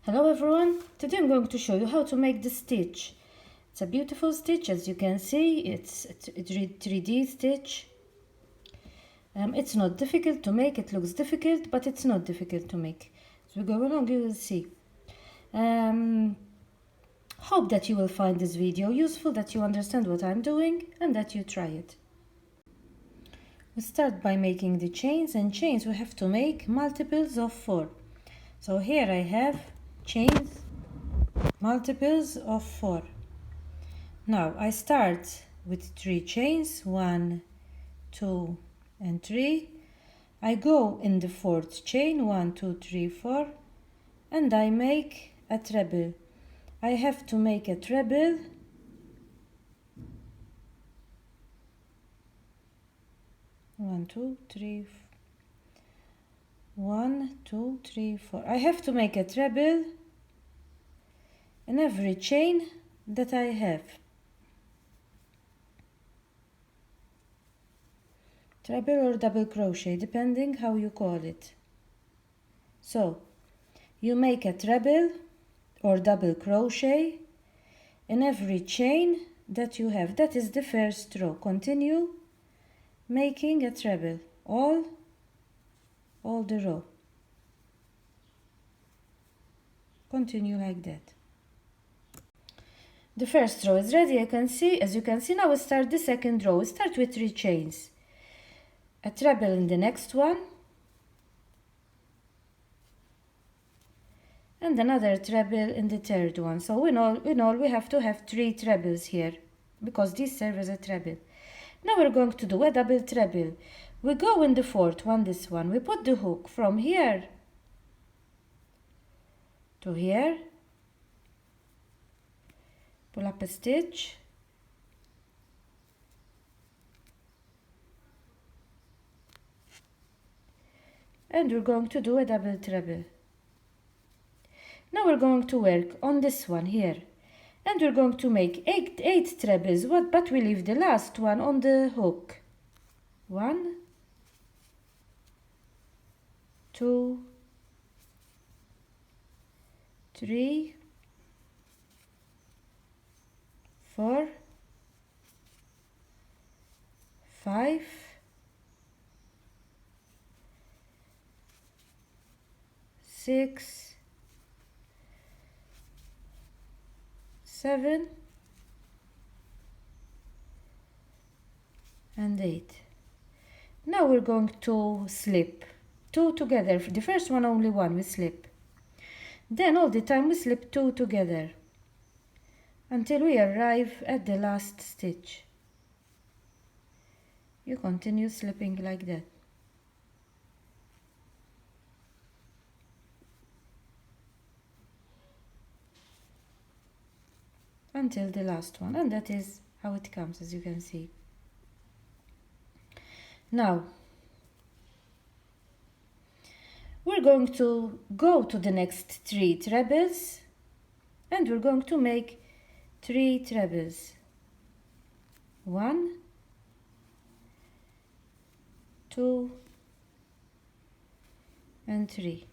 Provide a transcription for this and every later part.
Hello everyone, today I'm going to show you how to make the stitch. It's a beautiful stitch, as you can see. It's a 3D stitch. It's not difficult to make. It looks difficult, but it's not difficult to make. As we go along, you will see. Hope that you will find this video useful, that you understand what I'm doing, and that you try it. We start by making the chains, and chains we have to make multiples of 4. So here I have chains multiples of 4. Now I start with 3 chains, 1, 2 and 3. I go in the 4th chain, 1, 2, 3, 4, and I make a treble. I have to make a treble one, two, three, 1, 2, 3, 4. I have to make a treble in every chain that I have. Treble or double crochet, depending how you call it. So you make a treble or double crochet in every chain that you have. That is the first row. Continue making a treble all the row. Continue like that. The first row is ready. As you can see, now we start the second row. We start with 3 chains. A treble in the next one, and another treble in the third one. So in all we have to have 3 trebles here, because these serve as a treble. Now we're going to do a double treble. We go in the 4th one, this one. We put the hook from here to here, pull up a stitch, and we're going to do a double treble. Now we're going to work on this one here, and we're going to make 8 trebles, but we leave the last one on the hook. 1, 2, 3, 4, 5, 6, 7 and 8. Now we're going to slip 2 together. The first one only 1 we slip. Then all the time we slip 2 together until we arrive at the last stitch. You continue slipping like that. Until the last one, and that is how it comes, as you can see. Now we're going to go to the next 3 trebles, and we're going to make 3 trebles. 1, 2 and 3.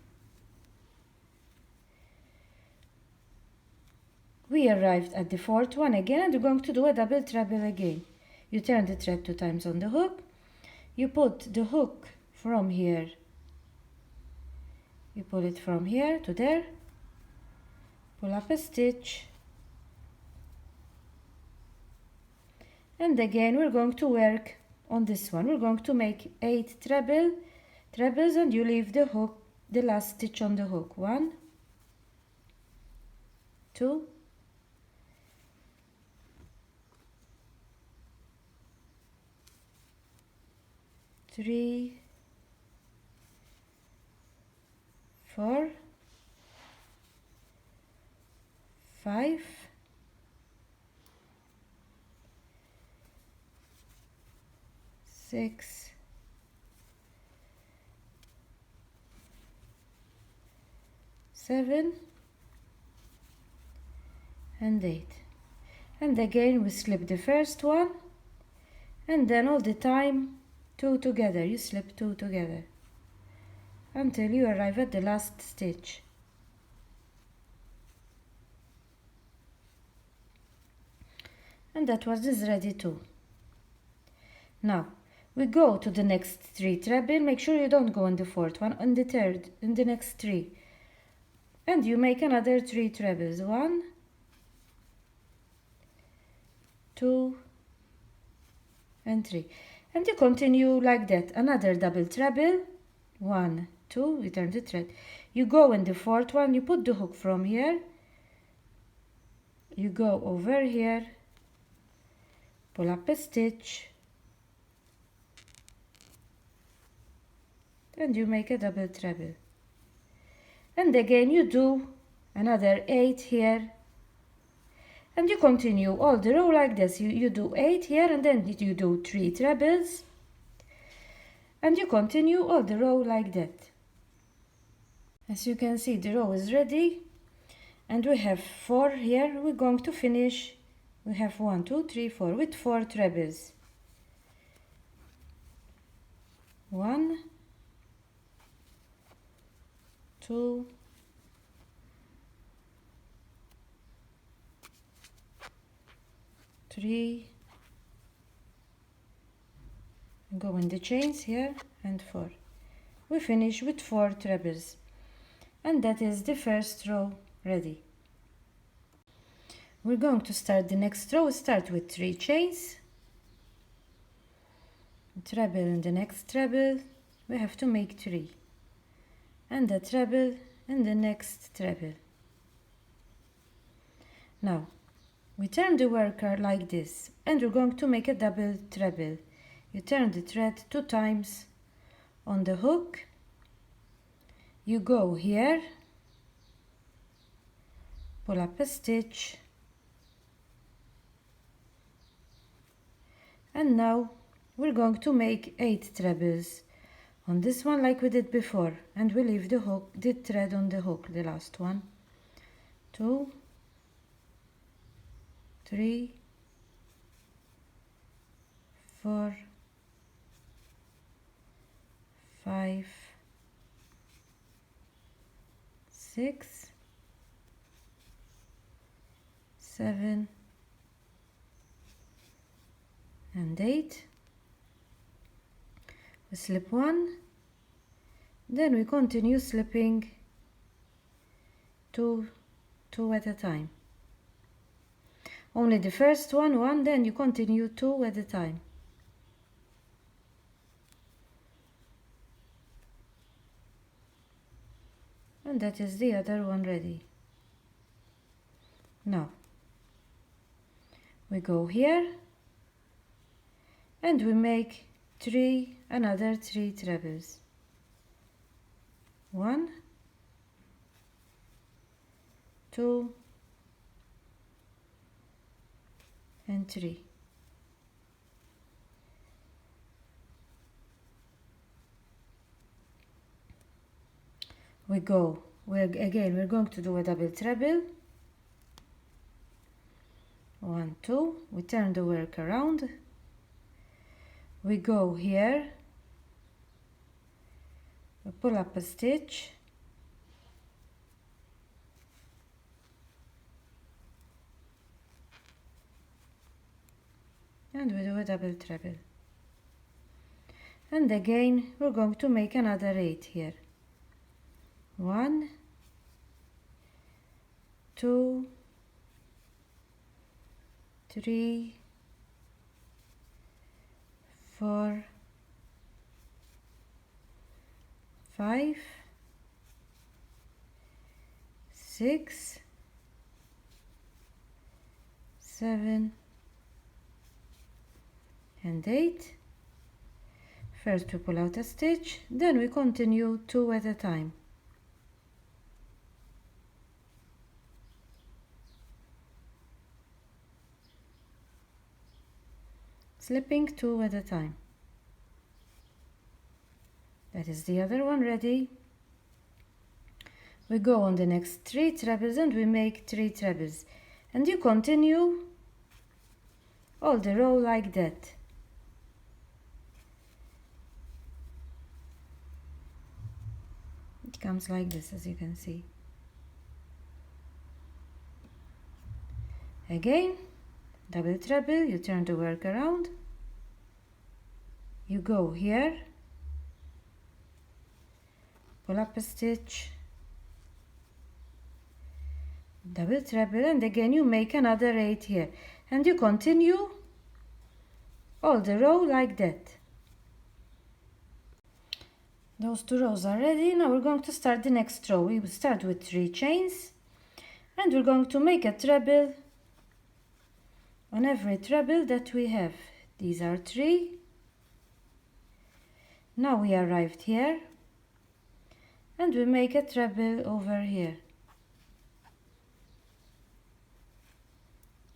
We arrived at the 4th one again, and we're going to do a double treble again. You turn the thread 2 times on the hook. You put the hook from here. You pull it from here to there. Pull up a stitch. And again we're going to work on this one. We're going to make 8 trebles, and you leave the hook, the last stitch on the hook. 1, 2, 3, 4, 5, 6, 7 and 8. And again we slip the first one, and then all the time 2 together. You slip 2 together until you arrive at the last stitch. and that one is ready too. Now we go to the next 3 treble. Make sure you don't go in the 4th one, on the 3rd, in the next 3, and you make another 3 trebles. 1, 2 and 3, and you continue like that. Another double treble, 1, 2, we turn the thread, you go in the 4th one, you put the hook from here, you go over here, pull up a stitch, and you make a double treble, and again you do another 8 here, and you continue all the row like this. You do 8 here, and then you do 3 trebles, and you continue all the row like that. As you can see, the row is ready, and we have 4 here. We're going to finish, we have 1, 2, 3, 4 with 4 trebles. 1, 2, 3, go in the chains here, and 4. We finish with 4 trebles, and that is the first row ready. We're going to start the next row. Start with 3 chains, treble in the next treble, we have to make 3, and a treble in the next treble. Now we turn the worker like this, and we're going to make a double treble. You turn the thread 2 times on the hook, you go here, pull up a stitch, and now we're going to make 8 trebles on this one like we did before, and we leave the hook, the thread on the hook, the last one. 2, 3, 4, 5, 6, 7 and 8. We slip 1, then we continue slipping 2 at a time. Only the first one, then you continue 2 at a time. And that is the other one ready. Now we go here, and we make another 3 trebles. 1, 2 and 3. We're going to do a double treble. 1, 2, we turn the work around, we go here, we pull up a stitch, and we do a double treble, and again we're going to make another 8 here. 1, 2, 3, 4, 5, 6, 7 and 8. First we pull out a stitch, then we continue 2 at a time. Slipping 2 at a time. That is the other one ready. We go on the next 3 trebles, and we make 3 trebles, and you continue all the row like that. It comes like this, as you can see. Again double treble, you turn the work around, you go here, pull up a stitch, double treble, and again you make another 8 here, and you continue all the row like that. Those 2 rows are ready. Now we're going to start the next row. We will start with 3 chains, and we're going to make a treble on every treble that we have. These are 3. Now we arrived here, and we make a treble over here.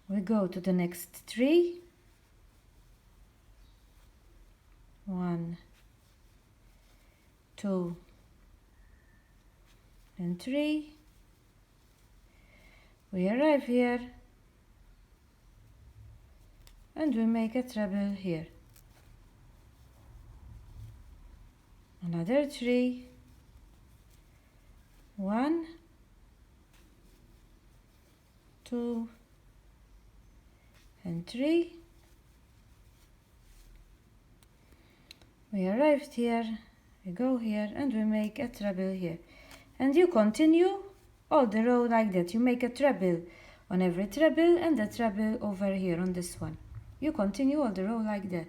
We go to the next 3. 1, 2, and 3. We arrive here, and we make a treble here. Another 3. 1, 2, and 3. We arrived here, we go here, and we make a treble here. And you continue all the row like that. You make a treble on every treble and a treble over here on this one. You continue all the row like that.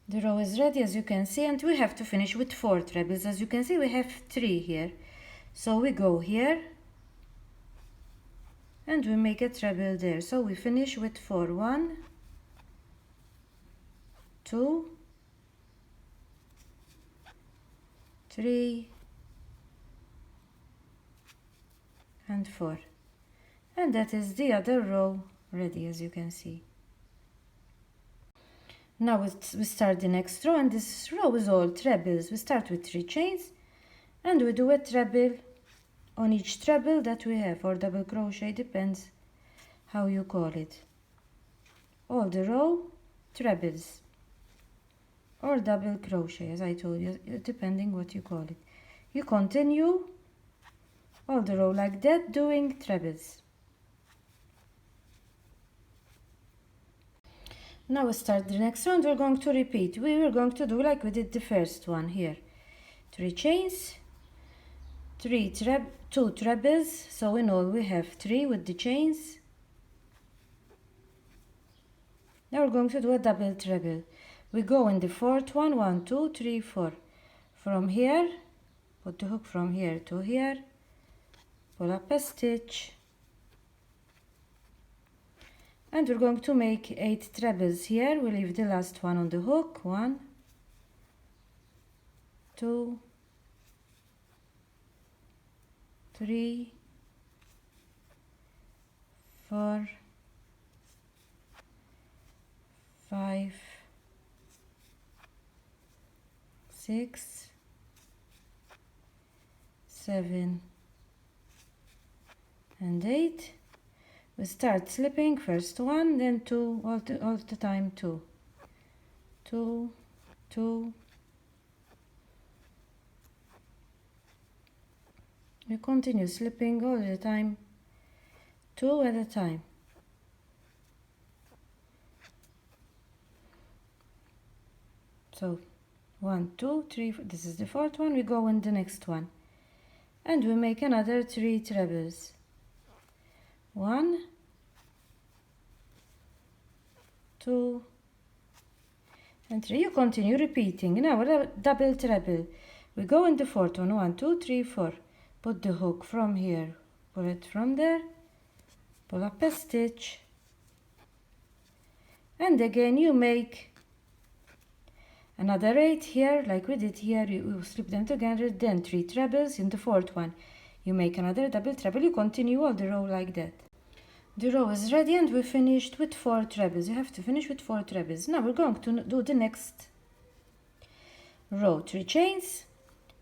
The row is ready, as you can see, and we have to finish with 4 trebles. As you can see, we have 3 here. So we go here, and we make a treble there. So we finish with 4. 1, 2, 3, and 4. And that is the other row ready, as you can see. Now we start the next row, and this row is all trebles. We start with 3 chains, and we do a treble on each treble that we have, or double crochet, depends how you call it. All the row trebles, or double crochet, as I told you, depending what you call it. You continue all the row like that, doing trebles. Now we start the next one. We're going to repeat. We were going to do like we did the first one here. 3 chains, 2 trebles, so in all we have 3 with the chains. Now we're going to do a double treble. We go in the 4th one, 1, 2, 3, 4. From here, put the hook from here to here, pull up a stitch, and we're going to make 8 trebles here. We leave the last one on the hook. 1, 2, 3, 4, 5, 6, 7, and 8. We start slipping, first 1, then 2, all the time 2, 2, 2. We continue slipping all the time, 2 at a time. So 1, 2, 3, this is the 4th one. We go in the next one, and we make another 3 trebles. 1, 2, and 3. You continue repeating. Now a double treble. We go in the 4th one. 1, 2, 3, 4. Put the hook from here, pull it from there, pull up a stitch, and again you make another 8 here, like we did here. You slip them together, then 3 trebles. In the 4th one you make another double treble. You continue all the row like that. The row is ready, and we finished with 4 trebles. You have to finish with 4 trebles. Now we're going to do the next row. 3 chains,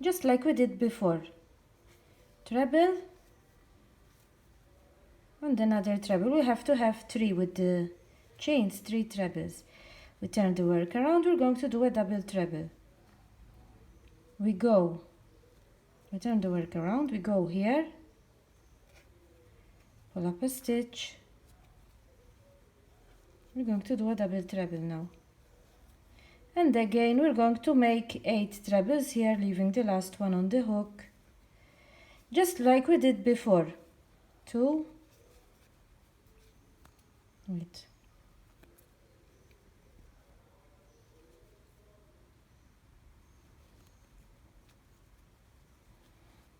just like we did before. Treble and another treble. We have to have 3 with the chains, 3 trebles. We turn the work around. We're going to do a double treble. We turn the work around, we go here, pull up a stitch, we're going to do a double treble now. And again we're going to make 8 trebles here, leaving the last one on the hook, just like we did before. 2, wait,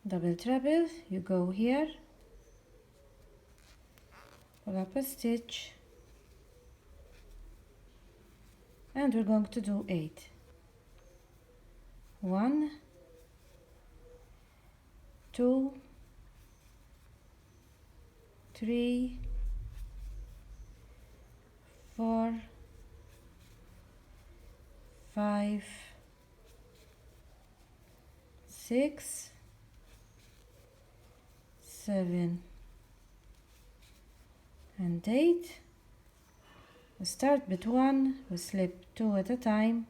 double treble, you go here, pull up a stitch, and we're going to do 8. 1, 2, 3, 4, 5, 6, 7, and 8. We start with 1, we slip 2 at a time,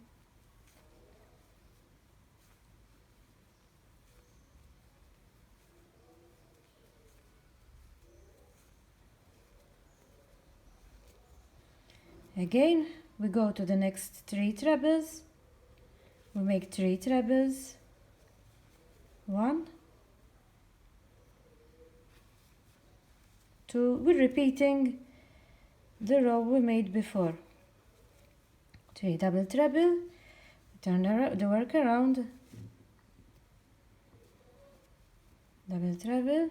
again we go to the next 3 trebles, we make 3 trebles, 1, 2, we're repeating the row we made before, 3 double treble, turn the work around, double treble,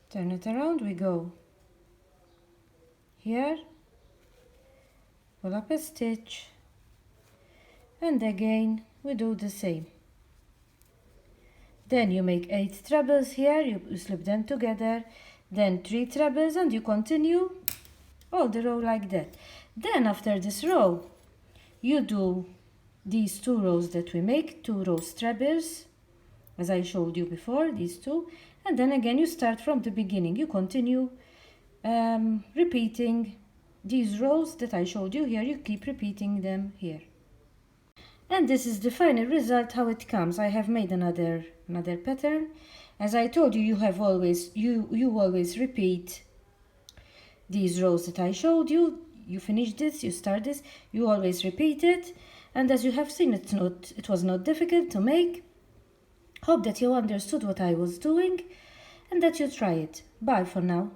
turn it around, we go here, pull up a stitch, and again we do the same. Then you make 8 trebles here, you slip them together, then 3 trebles, and you continue all the row like that. Then after this row you do these 2 rows that we make, 2 rows trebles, as I showed you before, these 2, and then again you start from the beginning, you continue repeating these rows that I showed you here, you keep repeating them here. And this is the final result, how it comes. I have made another pattern. As I told you, you always repeat these rows that I showed you. You finish this, you start this, you always repeat it. And as you have seen, it was not difficult to make. Hope that you understood what I was doing and that you try it. Bye for now.